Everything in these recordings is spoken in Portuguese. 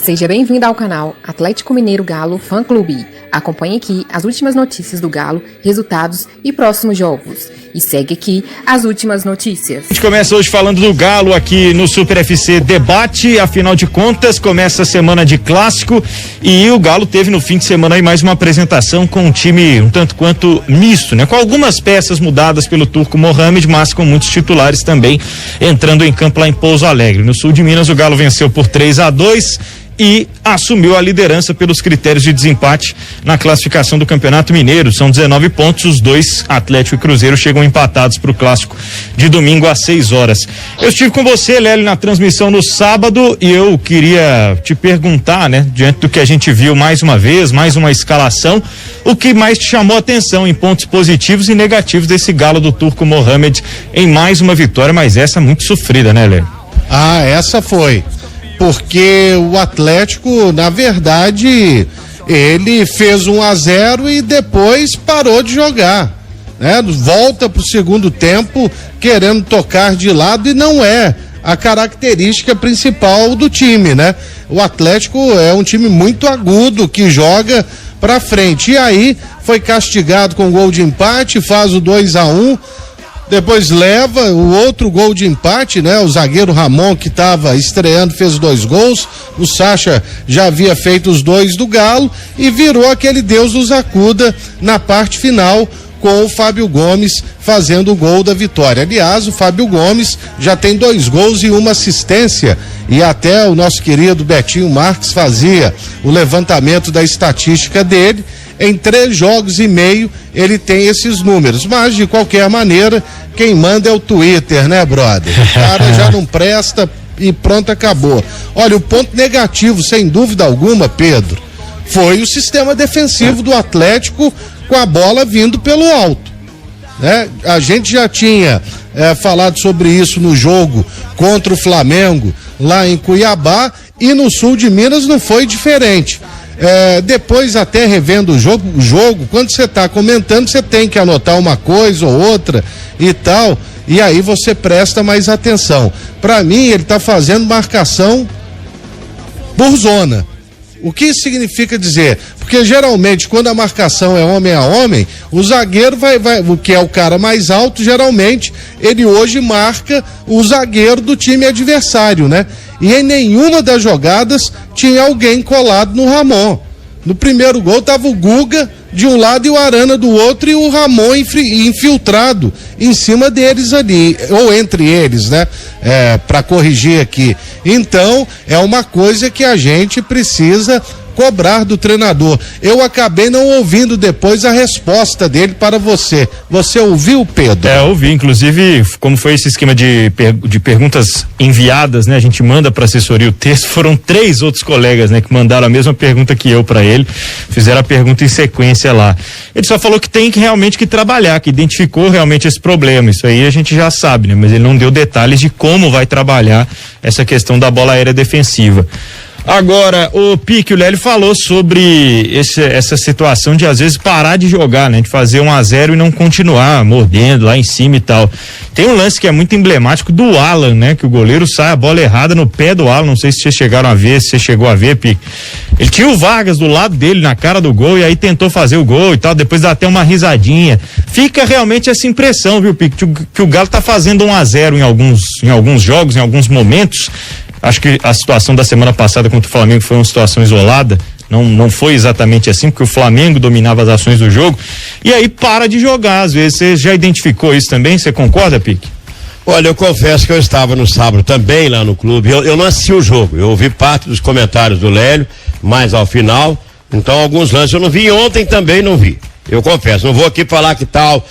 Seja bem-vindo ao canal Atlético Mineiro Galo Fã Clube. Acompanhe aqui as últimas notícias do Galo, resultados e próximos jogos. E segue aqui as últimas notícias. A gente começa hoje falando do Galo aqui no Super FC Debate. Afinal de contas, começa a semana de clássico e o Galo teve no fim de semana aí mais uma apresentação com um time um tanto quanto misto, né? Com algumas peças mudadas pelo Turco Mohamed, mas com muitos titulares também entrando em campo lá em Pouso Alegre. No sul de Minas, o Galo venceu por 3-2 e assumiu a liderança pelos critérios de desempate na classificação do Campeonato Mineiro. São 19 pontos, os dois, Atlético e Cruzeiro, chegam empatados para o clássico de domingo às 6 horas. Eu estive com você, Lélio, na transmissão no sábado e eu queria te perguntar, né, diante do que a gente viu mais uma vez, mais uma escalação, o que mais te chamou a atenção em pontos positivos e negativos desse Galo do Turco Mohamed em mais uma vitória, mas essa muito sofrida, né, Lélio? Ah, essa foi. Porque o Atlético, na verdade, ele fez 1-0 e depois parou de jogar, né? Volta pro segundo tempo querendo tocar de lado e não é a característica principal do time, né? O Atlético é um time muito agudo que joga pra frente e aí foi castigado com gol de empate, faz o 2-1. Depois leva o outro gol de empate, né? O zagueiro Ramon, que estava estreando, fez 2 gols. O Sacha já havia feito os 2 do Galo e virou aquele Deus nos acuda na parte final, com o Fábio Gomes fazendo o gol da vitória. Aliás, o Fábio Gomes já tem 2 gols e 1 assistência, e até o nosso querido Betinho Marques fazia o levantamento da estatística dele. Em 3 jogos e meio ele tem esses números, mas de qualquer maneira quem manda é o Twitter, né, brother? O cara já não presta e pronto, acabou. Olha, o ponto negativo, sem dúvida alguma, Pedro, foi o sistema defensivo do Atlético com a bola vindo pelo alto, né? A gente já tinha falado sobre isso no jogo contra o Flamengo lá em Cuiabá, e no sul de Minas não foi diferente. Depois, até revendo o jogo, quando você está comentando, você tem que anotar uma coisa ou outra e tal, e aí você presta mais atenção. Para mim, ele está fazendo marcação por zona. O que isso significa dizer? Porque geralmente quando a marcação é homem a homem, o zagueiro vai, o que é o cara mais alto, geralmente ele hoje marca o zagueiro do time adversário, né? E em nenhuma das jogadas tinha alguém colado no Ramon. No primeiro gol tava o Guga de um lado e o Arana do outro, e o Ramon infiltrado em cima deles ali, ou entre eles, né? Para corrigir aqui. Então, é uma coisa que a gente precisa cobrar do treinador. Eu acabei não ouvindo depois a resposta dele para você. Você ouviu, Pedro? Ouvi, inclusive, como foi esse esquema de perguntas enviadas, né? A gente manda para assessoria o texto, foram 3 outros colegas, né? Que mandaram a mesma pergunta que eu para ele, fizeram a pergunta em sequência lá. Ele só falou que tem que realmente que trabalhar, que identificou realmente esse problema, isso aí a gente já sabe, né? Mas ele não deu detalhes de como vai trabalhar essa questão da bola aérea defensiva. Agora, o Pique, o Lélio falou sobre essa situação de às vezes parar de jogar, né? De fazer 1-0 e não continuar mordendo lá em cima e tal. Tem um lance que é muito emblemático do Alan, né? Que o goleiro sai a bola errada no pé do Alan, não sei se vocês chegaram a ver, se você chegou a ver, Pique. Ele tinha o Vargas do lado dele, na cara do gol, e aí tentou fazer o gol e tal, depois dá até uma risadinha. Fica realmente essa impressão, viu, Pique? Que o Galo tá fazendo 1-0 em alguns jogos, em alguns momentos. Acho que a situação da semana passada contra o Flamengo foi uma situação isolada, não foi exatamente assim, porque o Flamengo dominava as ações do jogo, e aí para de jogar, às vezes. Você já identificou isso também? Você concorda, Pique? Olha, eu confesso que eu estava no sábado também lá no clube, eu não assisti o jogo, eu ouvi parte dos comentários do Lélio, mais ao final, então alguns lances eu não vi, e ontem também não vi, eu confesso, não vou aqui falar que tal.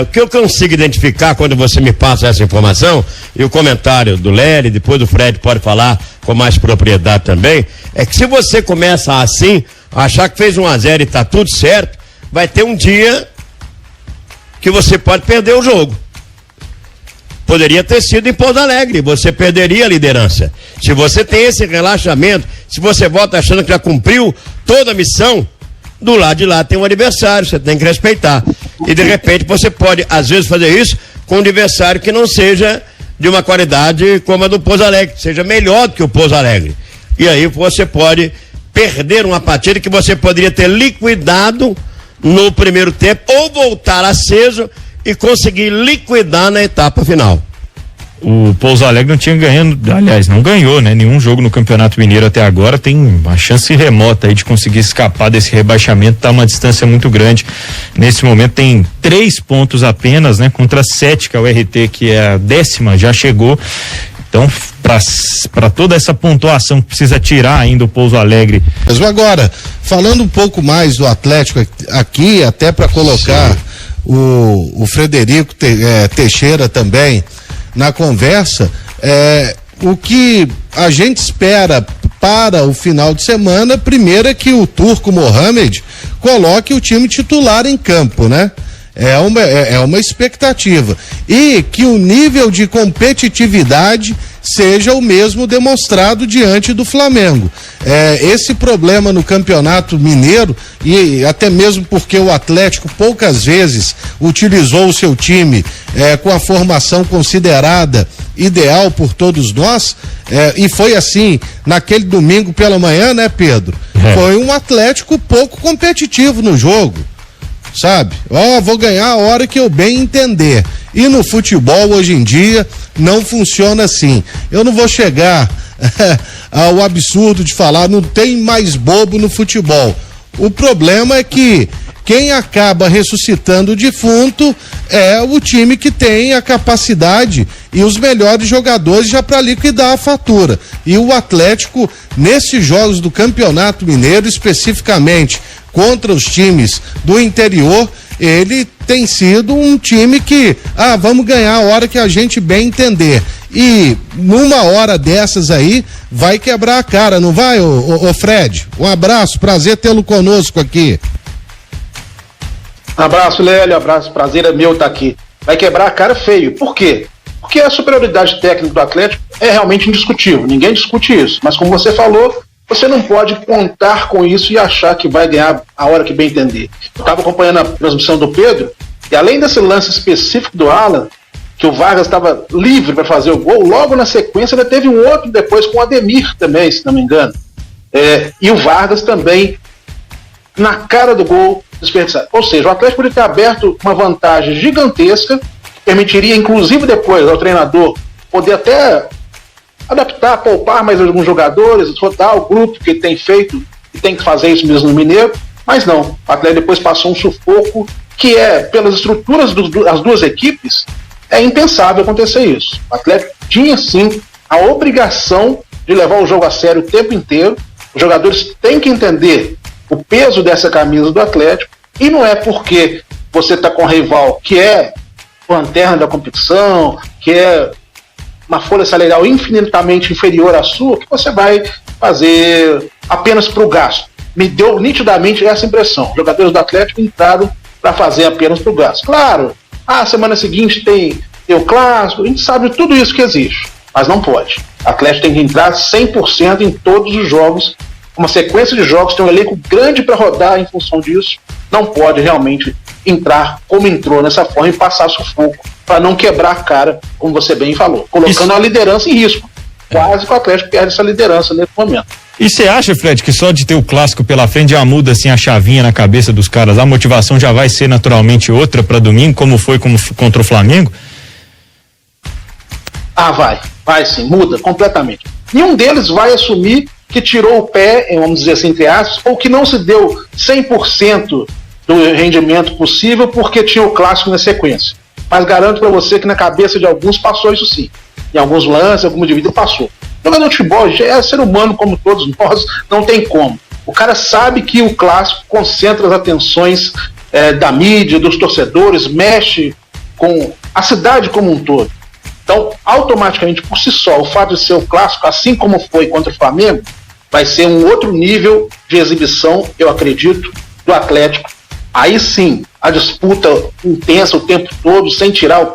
O que eu consigo identificar quando você me passa essa informação, e o comentário do Lélio, depois do Fred pode falar com mais propriedade também, é que se você começa assim, achar que fez 1-0 e tá tudo certo, vai ter um dia que você pode perder o jogo. Poderia ter sido em Pouso Alegre, você perderia a liderança. Se você tem esse relaxamento, se você volta achando que já cumpriu toda a missão, do lado de lá tem um adversário, você tem que respeitar. E de repente você pode, às vezes, fazer isso com um adversário que não seja de uma qualidade como a do Pouso Alegre, seja melhor do que o Pouso Alegre. E aí você pode perder uma partida que você poderia ter liquidado no primeiro tempo ou voltar aceso e conseguir liquidar na etapa final. O Pouso Alegre não tinha ganhando, aliás, não ganhou, né? Nenhum jogo no Campeonato Mineiro até agora, tem uma chance remota aí de conseguir escapar desse rebaixamento, tá uma distância muito grande. Nesse momento tem 3 pontos apenas, né? Contra 7, que é o RT, que é a 10ª, já chegou. Então, para toda essa pontuação que precisa tirar ainda o Pouso Alegre. Mas agora, falando um pouco mais do Atlético aqui, até para colocar o Frederico Teixeira também na conversa, o que a gente espera para o final de semana, primeiro é que o Turco Mohamed coloque o time titular em campo, né? É uma expectativa. E que o nível de competitividade seja o mesmo demonstrado diante do Flamengo. Esse problema no Campeonato Mineiro, e até mesmo porque o Atlético poucas vezes utilizou o seu time com a formação considerada ideal por todos nós, e foi assim naquele domingo pela manhã, né, Pedro? Foi um Atlético pouco competitivo no jogo, sabe? Vou ganhar a hora que eu bem entender. E no futebol hoje em dia não funciona assim. Eu não vou chegar ao absurdo de falar não tem mais bobo no futebol. O problema é que quem acaba ressuscitando o defunto é o time que tem a capacidade e os melhores jogadores já para liquidar a fatura. E o Atlético, nesses jogos do Campeonato Mineiro, especificamente contra os times do interior, ele tem sido um time que, vamos ganhar a hora que a gente bem entender. E numa hora dessas aí, vai quebrar a cara, não vai, ô Fred? Um abraço, prazer tê-lo conosco aqui. Abraço, Lélio, abraço, prazer é meu estar aqui. Vai quebrar a cara feio. Por quê? Porque a superioridade técnica do Atlético é realmente indiscutível, ninguém discute isso. Mas como você falou, você não pode contar com isso e achar que vai ganhar a hora que bem entender. Eu estava acompanhando a transmissão do Pedro, e além desse lance específico do Alan, que o Vargas estava livre para fazer o gol, logo na sequência ainda teve um outro depois com o Ademir também, se não me engano. E o Vargas também, na cara do gol, desperdiçado. Ou seja, o Atlético poderia ter aberto uma vantagem gigantesca, que permitiria inclusive depois ao treinador poder até adaptar, poupar mais alguns jogadores, rodar o grupo que tem feito e tem que fazer isso mesmo no Mineiro, mas não, o Atlético depois passou um sufoco que pelas estruturas das duas equipes, é impensável acontecer isso. O Atlético tinha sim a obrigação de levar o jogo a sério o tempo inteiro, os jogadores têm que entender o peso dessa camisa do Atlético, e não é porque você está com um rival que é lanterna da competição, que é uma folha salarial infinitamente inferior à sua, que você vai fazer apenas para o gasto. Me deu nitidamente essa impressão. Os jogadores do Atlético entraram para fazer apenas para o gasto. Claro, a semana seguinte tem o clássico, a gente sabe tudo isso que existe, mas não pode. O Atlético tem que entrar 100% em todos os jogos, uma sequência de jogos, tem um elenco grande para rodar em função disso, não pode realmente entrar como entrou nessa forma e passar sufoco para não quebrar a cara, como você bem falou, colocando a liderança em risco. Quase que o Atlético perde essa liderança nesse momento. E você acha, Fred, que só de ter o clássico pela frente já muda assim a chavinha na cabeça dos caras? A motivação já vai ser naturalmente outra para domingo, como foi contra o Flamengo? Vai sim, muda completamente. Nenhum deles vai assumir que tirou o pé, vamos dizer assim, entre aspas, ou que não se deu 100% do rendimento possível porque tinha o clássico na sequência. Mas garanto para você que na cabeça de alguns passou isso sim. Em alguns lances, alguma dividida passou. O jogador de futebol é ser humano como todos nós, não tem como. O cara sabe que o clássico concentra as atenções da mídia, dos torcedores, mexe com a cidade como um todo. Então, automaticamente, por si só, o fato de ser o clássico, assim como foi contra o Flamengo, vai ser um outro nível de exibição, eu acredito, do Atlético. Aí sim, a disputa intensa o tempo todo, sem tirar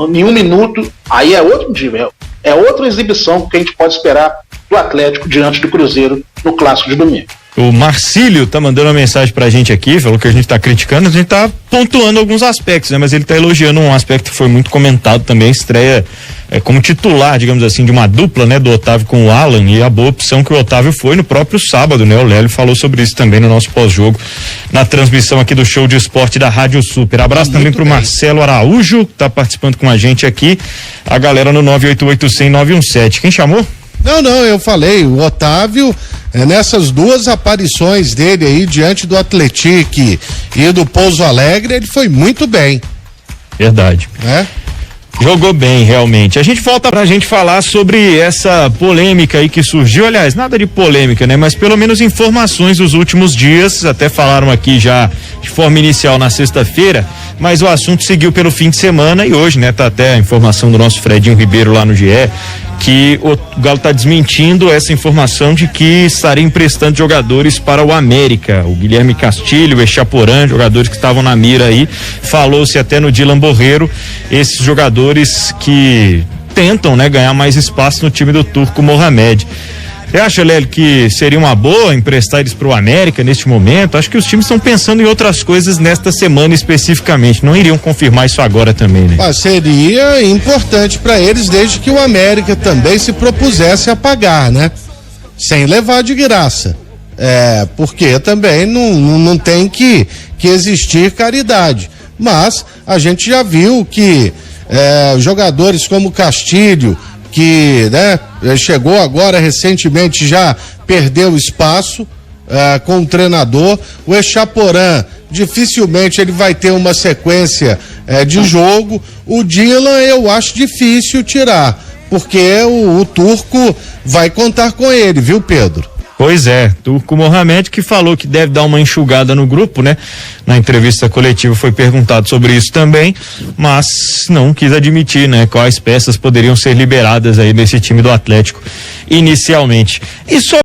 nenhum minuto, aí é outro nível, é outra exibição que a gente pode esperar do Atlético diante do Cruzeiro no Clássico de domingo. O Marcílio tá mandando uma mensagem pra gente aqui, falou que a gente tá criticando, a gente tá pontuando alguns aspectos, né? Mas ele tá elogiando um aspecto que foi muito comentado também, a estreia como titular, digamos assim, de uma dupla, né? Do Otávio com o Alan, e a boa opção que o Otávio foi no próprio sábado, né? O Lélio falou sobre isso também no nosso pós-jogo, na transmissão aqui do Show de Esporte da Rádio Super. Abraço também pro Marcelo Araújo, que tá participando com a gente aqui, a galera no 988-100-917. Quem chamou? Não, eu falei, o Otávio, nessas duas aparições dele aí diante do Atlético e do Pouso Alegre, ele foi muito bem. Verdade. Né? Jogou bem, realmente. A gente volta pra gente falar sobre essa polêmica aí que surgiu, aliás, nada de polêmica, né? Mas pelo menos informações dos últimos dias, até falaram aqui já de forma inicial na sexta-feira, mas o assunto seguiu pelo fim de semana e hoje, né? Tá até a informação do nosso Fredinho Ribeiro lá no GE, que o Galo está desmentindo essa informação de que estaria emprestando jogadores para o América. O Guilherme Castilho, o Echaporã, jogadores que estavam na mira aí, falou-se até no Dylan Borreiro, esses jogadores que tentam, né, ganhar mais espaço no time do Turco Mohamed. Você acha, Lélio, que seria uma boa emprestar eles para o América neste momento? Acho que os times estão pensando em outras coisas nesta semana especificamente. Não iriam confirmar isso agora também, né? Mas seria importante para eles, desde que o América também se propusesse a pagar, né? Sem levar de graça. Porque também não tem que existir caridade. Mas a gente já viu que jogadores como Castilho, que, né, chegou agora recentemente, já perdeu espaço com o treinador. O Echaporã, dificilmente ele vai ter uma sequência de jogo. O Dylan eu acho difícil tirar, porque o Turco vai contar com ele, viu, Pedro? Pois é, Turco Mohamed, que falou que deve dar uma enxugada no grupo, né? Na entrevista coletiva foi perguntado sobre isso também, mas não quis admitir, né? Quais peças poderiam ser liberadas aí desse time do Atlético inicialmente. E só